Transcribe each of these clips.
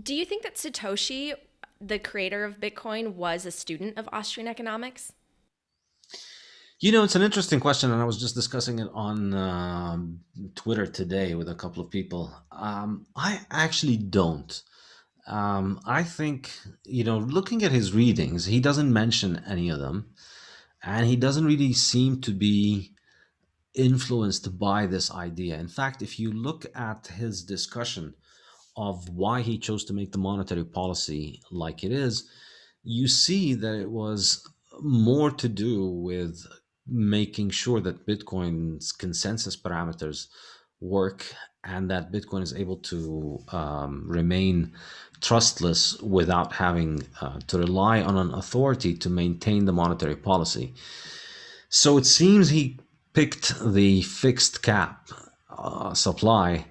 Do you think that Satoshi, the creator of Bitcoin, was a student of Austrian economics? It's an interesting question, and I was just discussing it on Twitter today with a couple of people. I actually don't. I think, looking at his readings, he doesn't mention any of them, and he doesn't really seem to be influenced by this idea. In fact, if you look at his discussion of why he chose to make the monetary policy like it is, you see that it was more to do with making sure that Bitcoin's consensus parameters work and that Bitcoin is able to remain trustless without having to rely on an authority to maintain the monetary policy. So it seems he picked the fixed cap supply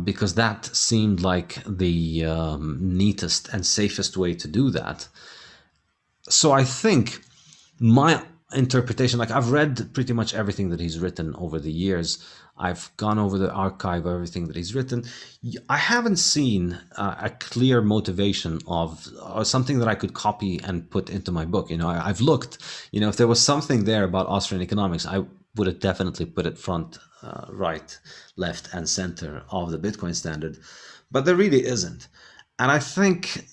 because that seemed like the neatest and safest way to do that. So I think my interpretation, like I've read pretty much everything that he's written over the years. I've gone over the archive of everything that he's written. I haven't seen a clear motivation of or something that I could copy and put into my book. I've looked, if there was something there about Austrian economics, I would have definitely put it front, right, left, and center of the Bitcoin standard, but there really isn't. And I think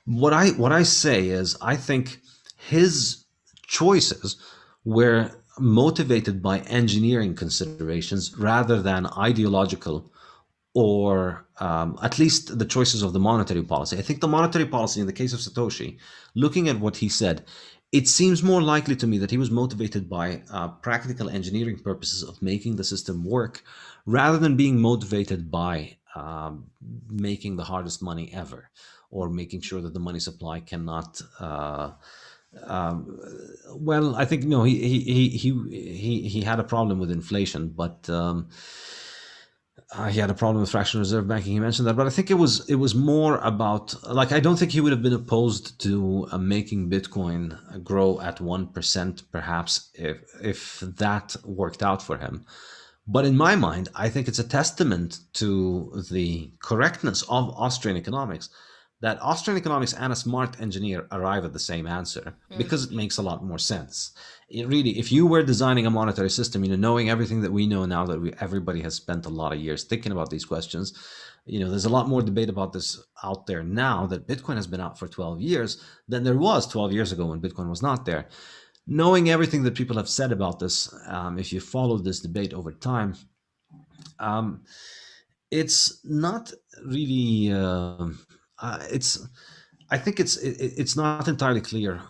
what I say is I think his choices were motivated by engineering considerations rather than ideological or at least the choices of the monetary policy. I think the monetary policy in the case of Satoshi, looking at what he said, it seems more likely to me that he was motivated by practical engineering purposes of making the system work rather than being motivated by making the hardest money ever or making sure that the money supply cannot well, I think he had a problem with inflation, but he had a problem with fractional reserve banking. He mentioned that, but I think it was more about, like, I don't think he would have been opposed to making Bitcoin grow at 1%, perhaps, if that worked out for him. But in my mind, I think it's a testament to the correctness of Austrian economics that Austrian economics and a smart engineer arrive at the same answer because it makes a lot more sense. Really, if you were designing a monetary system, knowing everything that we know now that everybody has spent a lot of years thinking about these questions, there's a lot more debate about this out there now that Bitcoin has been out for 12 years than there was 12 years ago when Bitcoin was not there. Knowing everything that people have said about this, if you follow this debate over time, it's not really... I think it's not entirely clear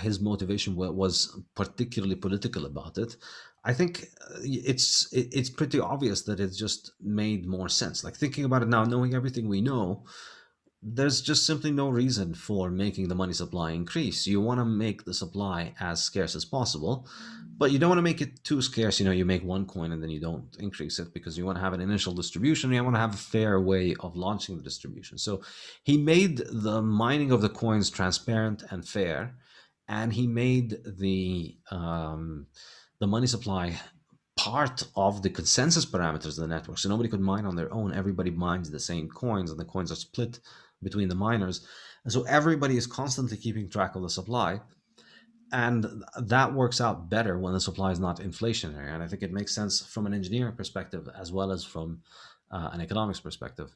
his motivation was particularly political about it. I think it's pretty obvious that it just made more sense. Like, thinking about it now, knowing everything we know, there's just simply no reason for making the money supply increase. You want to make the supply as scarce as possible, but you don't want to make it too scarce. You make one coin and then you don't increase it because you want to have an initial distribution. You want to have a fair way of launching the distribution. So he made the mining of the coins transparent and fair, and he made the money supply part of the consensus parameters of the network. So nobody could mine on their own. Everybody mines the same coins, and the coins are split between the miners. And so everybody is constantly keeping track of the supply. And that works out better when the supply is not inflationary. And I think it makes sense from an engineering perspective as well as from an economics perspective.